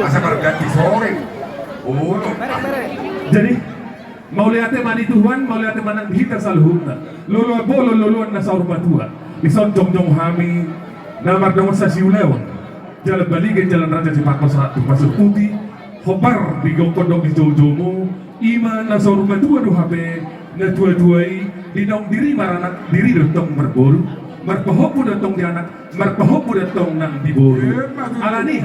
asa berganti sore. Oh, Jadi mau lihatnya mani Tuhan, mau lihatnya manang hita saluhuna. Luluan bolo luluan na sa urbatua. Isang jong hami namar dong sa siulewon. Jalan balikin jalan raja si Pakos Ratu Pasir Putih. Hobar bigong kodong di jojo-jomo. Ima na sa urbatua do hape na tua-tuai. Dinong diri maranak diri datong merboru. Marpahopo datong di anak, marpahopo datong nang diboru. Alani,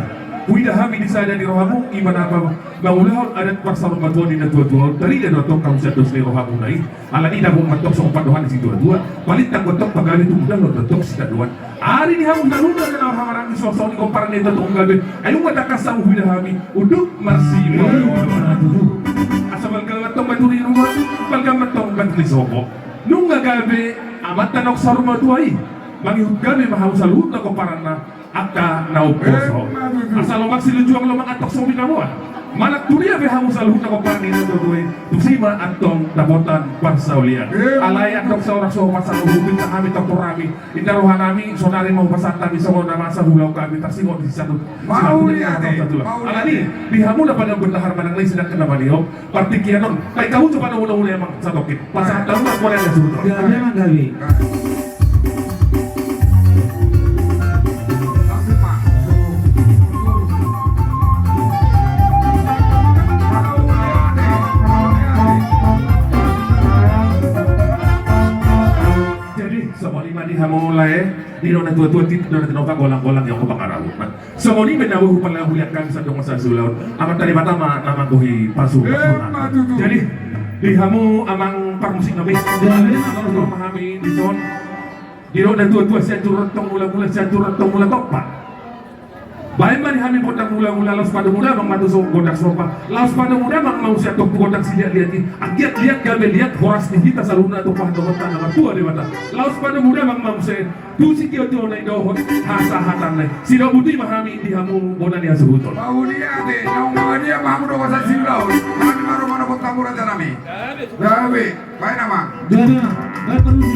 Wida hami di sana di rohamu iman apa bangulah adat pasal matuan di dua tadi dia dotok kamu satu di rohamu naik ala ini dah matok so padohan di dua palit tak dotok pagali tu mudah lo dotok si dua hari ni hamu nalu na na hamarang so ni komparan ni dotok gabe ayo mata kasang wida hami uduk masih mau asal kalau matok batu di rumah balgam matok batu di soko nunga gabe amat tanok saruma tuai bagi gabe mahau salut na komparan na aka nauposo asal lo maksi lujuang lo mangatok sobi na mo manak tulia be hamu saluh na kompani na tutuy tusima antong dapotan parsaulian alaya dok sa oras so pasal hubin ka kami torami inaruhan nami sonari mau pasan tabi sa na masa hulaw kami tasingon di satu alani di hamu na panang bendahar manang lay sinak na maniho partikianon kay kamu coba na una-una emang sa tokit pasan taon na kuwala na suto Jangan gawe. Di hamulai di nona tua tit nona tinoka golang-golang yang kebakaran. Semua ini menabuh pala huliakan sandung masa sulawon. Amat dari batama nama kuhi pasu. Jadi di hamu amang parmusik nabi. Jadi amang memahami di son. Di nona tua siantur tong mula siantur tong mula topa. Baik mani kami potang mula laos pada muda mang matu sok godak sopa. Laos pada muda mang mau siap tok godak si lihat lihat gabe lihat horas ni kita saluna tu pah dohot nama tua di mata. Laos pada muda mang mau se tu si kio tio nai dohot hasa hatan nai. Sida budi mahami di hamu bodan dia sebuton. mau dia deh, nyong dia mahamu do pasal silau. Kami maru mana potang murah janami. Gawe, baik nama. Jangan perlu.